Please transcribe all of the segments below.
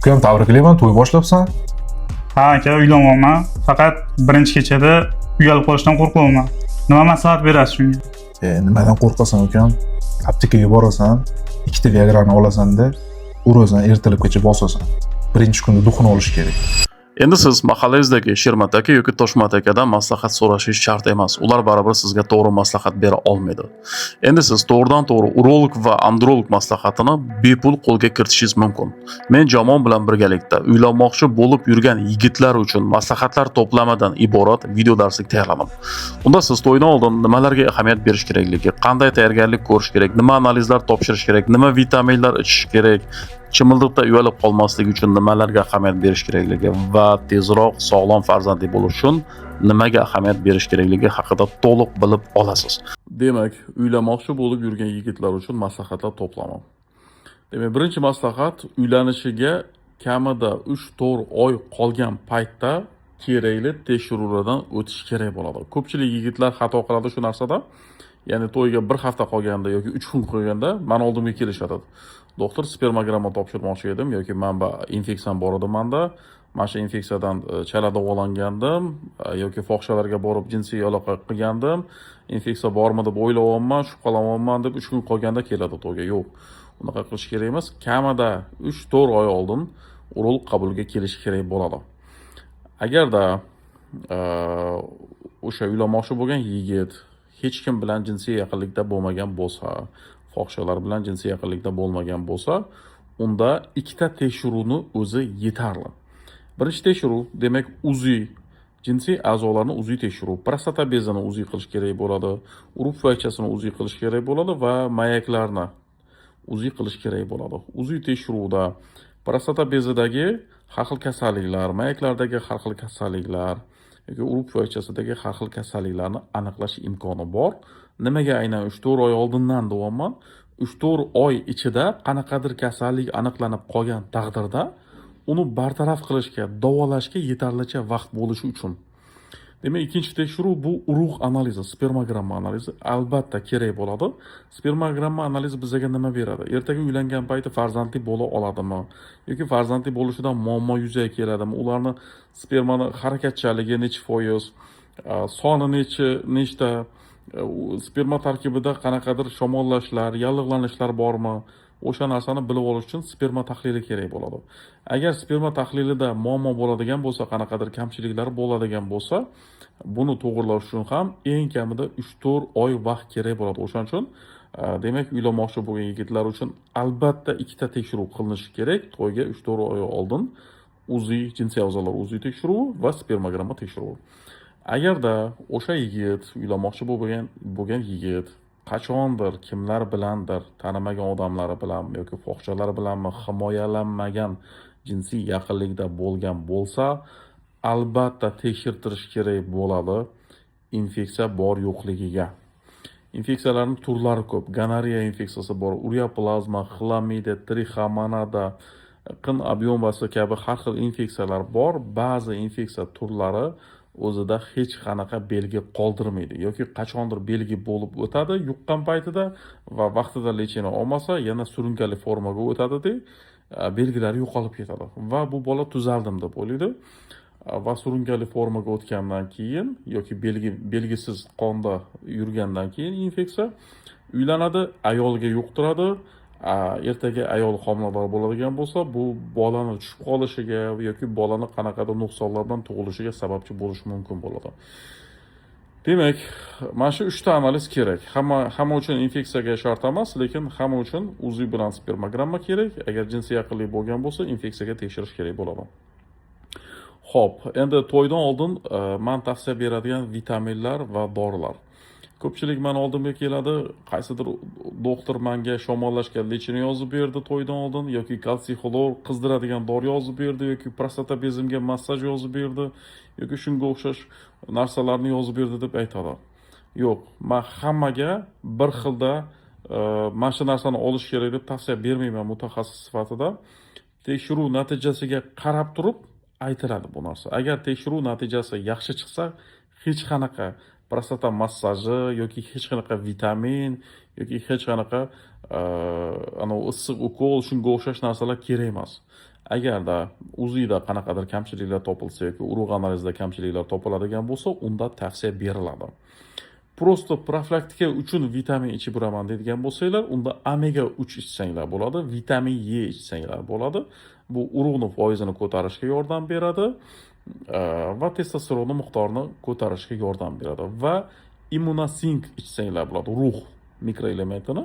Ukam, tabriklayman, to'y boshlabsan. Ha aka, uylanyapman. Faqat birinchi kechada uyalib qolishdan qo'rqyapman. Nima maslahat berasiz shunga? Nimadan qo'rqasan ukam? Aptekaga borasan, ikkita Viagrani olasan-da, urasan, ertalabgacha bosasan. Birinchi kunda duxini olish kerak. Endi siz mahallangizdagi Shermat aka yoki Toshmat akadan maslahat so'rashingiz shart emas. Ular baribir sizga to'g'ri maslahat bera olmaydi. Endi siz to'g'ridan-to'g'ri urolog va androlog maslahatini bepul qo'lga kiritishingiz mumkin. Men jamoam bilan birgalikda uylanmoqchi bo'lib yurgan yigitlar uchun maslahatlar to'plamidan iborat video darslik tayyorladim. Unda siz to'ydan oldin nimalarga ahamiyat berish kerakligi, qanday tayyorgarlik ko'rish kerak, nima analizlar topshirish kerak, nima vitaminlar ichish kerak, chimildiqda uyalib qolmaslik uchun nimalarga ahamiyat berish kerakligi va tezroq sog'lom farzandli bo'lish uchun nimaga ahamiyat berish kerakligi haqida to'liq bilib olasiz. Demak, uylanmoqchi bo'lib yurgan yigitlar uchun maslahatlar to'plami. Demak, birinchi maslahat uylanishiga kamida 3-4 oy qolgan paytda kerakli tekshiruvlardan o'tish kerak bo'ladi. Ko'pchilik yigitlar xato qiladi shu narsada. Ya'ni to'yga 1 hafta qolganda yoki 3 kun qolganda men oldimga kelishadi. Doktor, spermogramma topshirmoqchi edim yoki manba infeksiyam bor edi menda. Mana shu infeksiyadan chala davolangandim yoki fohishalarga borib jinsiy aloqa qilgandim. Infeksiya bormi deb o'ylayapman, shubhalanyapman deb 3 kun qolganda keladi to'yga. Yo'q, unaqa qilish kerak emas. Kamida 3-4 oy oldin urolog qabuliga kelish kerak bo'ladi. Agarda o'sha uylanmoqchi bo'lgan yigit hech kim bilan jinsiy yaqinlikda bo'lmagan bo'lsa, fohishalar bilan jinsiy yaqinlikda bo'lmagan bo'lsa, unda ikkita tekshiruvni o'zi yetarli. Birinchi tekshiruv, demak, UZI, jinsiy a'zolarni UZI tekshiruv, prostata bezini UZI qilish kerak bo'ladi, urug' pufaychasini UZI qilish kerak bo'ladi va mayaklarni UZI qilish kerak bo'ladi. UZI tekshiruvda prostata bezidagi har xil kasalliklar, mayaklardagi har xil kasalliklar yoki urug' pufaychasidagi har xil kasalliklarni aniqlash imkoni bor. Nimaga aynan 3-4 oy oldindan deyapman? 3-4 oy ichida qanaqadir kasallik aniqlanib qolgan taqdirda uni bartaraf qilishga, davolashga yetarlicha vaqt bo'lishi uchun. Demak, ikkinchi tekshiruv bu urug' analizi, spermogramma analizi albatta kerak bo'ladi. Spermogramma analizi bizga nima beradi? Ertaga uylangan payti farzandli bo'la oladimi? Yoki farzandli bo'lishidan muammo yuzaga keladimi? Ularni spermani harakatchanligi necha foiz, soni nechta, sperma tarkibida qanaqadir shamollashlar, yallig'lanishlar bormi? O'sha narsani bilib olish uchun sperma tahlili kerak bo'ladi. Agar sperma tahlilida muammo bo'ladigan bo'lsa, qanaqadir kamchiliklar bo'ladigan bo'lsa, buni to'g'irlash uchun ham eng kamida 3-4 oy vaqt kerak bo'ladi. O'shaning uchun demak, uylanmoqchi bo'lgan yigitlar uchun albatta ikkita tekshiruv qilinishi kerak. To'yga 3-4 oy oldin UZI, jinsiy a'zolar UZI tekshiruvi va spermogramma tekshiruvi. Agarda o'sha yigit, uylanmoqchi bo'lgan yigit qachondir kimlar bilandir, tanimagan odamlari bilanmi yoki fohishalar bilanmi himoyalanmagan jinsiy yaqinlikda bo'lgan bo'lsa, albatta tekshirtirish kerak bo'ladi infeksiya bor yo'qligiga. Infeksiyalarning turlari ko'p. Gonorreya infeksiyasi bor, ureoplazma, xlamida, trichomonada, qin obyombasi kabi har xil infeksiyalar bor. Ba'zi infeksiya turlari o'zida hech qanaqa belgi qoldirmaydi yoki qachondir belgi bo'lib o'tadi yuqqan paytida va vaqtida lechini olmasa yana surunkali formaga o'tadi-da, belgilari yo'qolib ketadi va bu bola tuzaldim deb o'ylaydi. Va surunkali formaga o'tgandan keyin yoki belgisiz qonda yurgandan keyin infeksiya uylanadi, ayolga yuqtiradi. Ertaga ayol homilador bo'ladigan bo'lsa, bu bolani tushib qolishiga yoki bolani qanaqadir nuqsonlardan tug'ilishiga sababchi bo'lishi mumkin bo'ladi. Demak, mana shu 3 ta analiz kerak. Hamma uchun infeksiyaga shart emas, lekin hamma uchun UZI bilan spermogramma kerak. Agar jinsiy yaqinlik bo'lgan bo'lsa, infeksiyaga tekshirish kerak bo'ladi. Xo'p, endi to'ydan oldin men tavsiya beradigan vitaminlar va dorilar. Ko'pchilik men oldimga keladi, qaysidir doktor menga shamollashgan lechini yozib berdi to'ydan oldin yoki kalsiy xlor qizdiradigan dori yozib berdi yoki prostata bezimga massaj yozib berdi yoki shunga o'xshash narsalarni yozib berdi deb aytadi. Yo'q, men hammaga bir xilda mana shu narsani olish kerak deb tavsiya bermayman mutaxassis sifatida. Tekshiruv natijasiga qarab turib aytiladi bu narsa. Agar tekshiruv natijasi yaxshi chiqsa, hech qanaqa prostata massaji yoki hech qanaqa vitamin yoki hech qanaqa issiq ukol shunga o'xshash narsalar kerak emas. agarda uzida qanaqadir kamchiliklar topilsa yoki urug' analizida kamchiliklar topiladigan bo'lsa, unda tavsiya beriladi. Prosto profilaktika uchun vitamin ichib yuraman deydigan bo'lsanglar, unda omega 3 ichsanglar bo'ladi, vitamin E ichsanglar bo'ladi. Bu urug'ning foizini ko'tarishga yordam beradi va testosteron miqdorini ko'tarishga yordam beradi va immunosink ichsanglar bo'ladi, rux mikroelementini.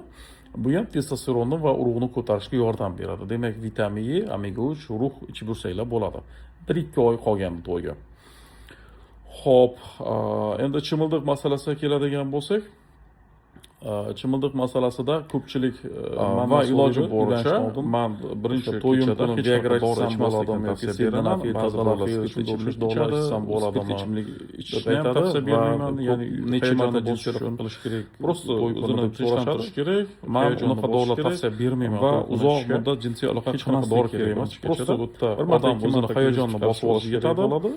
Bu ham testosteronni va urug'ni ko'tarishga yordam beradi. Demak, vitamin E, omega 3, rux ichib yursanglar bo'ladi. 1-2 oy qolgan to'yga. Xo'p, endi chimildiq masalasiga keladigan bo'lsak, chimildiq masalasida ko'pchilik va iloji boricha man birinchi to'yim kuni Viagra ichsam bo'ladimi yoki Sildenafil dorilar ichsam bo'ladimi? Ichimlik ichishni ham tavsiya bermayman, ya'ni necha marta jinsiy qilish kerak. Prosto o'zini tinchlantirish kerak. Men unaqa dorilar tavsiya bermayman va uzoq muddat jinsiy aloqa hech qanaqa dori kerak emas. Prosto bu yerda odam o'zini hayajonni bosib olishi yetadi. Sababi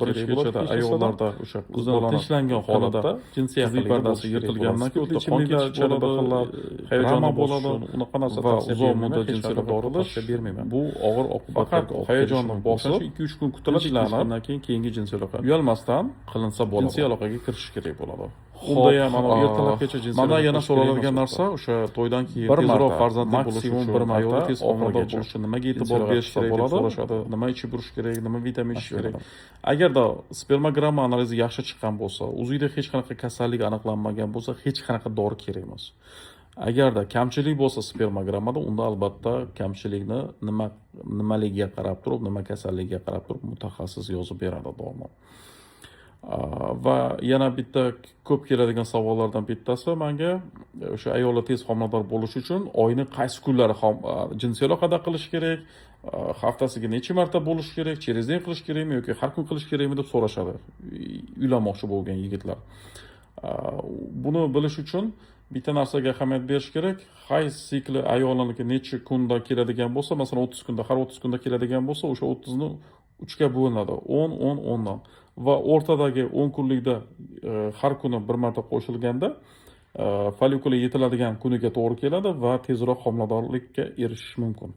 birinchi kechada ayollarda o'sha o'zini tinchlangan holatda jinsiy pardasi yirtilgandan keyin ichimliklar ichadi, hayajonni bo'ladi, unaqa narsa tavsiya uzoq muddat jinsiy dorilar bermayman. Bu og'ir oqibatlarga hayajonni bosish 2-3 kun kutiladi, shundan keyin keyingi jinsiy aloqa uyalmasdan qilinsa bo'ladi. Jinsiy aloqaga kirishish kerak bo'ladi. Unda ham ana ertalabgacha jinsiy aloqa. Mana yana so'raladigan narsa o'sha to'ydan keyin tezroq farzandli bo'lish uchun bir marta tez homilador bo'lishi nimaga e'tibor berish kerak deb so'rashadi. Nima ichib yurish kerak, nima vitamin ichish kerak. Agarda spermogramma analizi yaxshi chiqqan bo'lsa, o'zingizda hech qanaqa kasallik aniqlanmagan bo'lsa, hech qanaqa dori kerak emas. Agarda kamchilik bo'lsa spermogrammada, unda albatta kamchilikni nimaligiga qarab turib, nima kasalligiga qarab turib mutaxassis yozib beradi doimo. Va yana bitta ko'p keladigan savollardan bittasi menga o'sha ayollar tez homilador bo'lish uchun oyni qaysi kunlari jinsiy aloqada qilish kerak, haftasiga necha marta bo'lish kerak, через день qilish kerakmi yoki har kun qilish kerakmi deb so'rashadi uylanmoqchi bo'lgan yigitlar. Buni bilish uchun bitta narsaga ahamiyat berish kerak. Hayz sikli ayollarniki necha kunda keladigan bo'lsa, masalan 30 kunda, har 30 kunda keladigan bo'lsa, o'sha 30 ni 3 ga bo'linadi. 10 dan. Va o'rtadagi 10 kunlikda har kuni bir marta qo'shilganda follikula yetiladigan kuniga to'g'ri keladi va tezroq homiladorlikka erishish mumkin.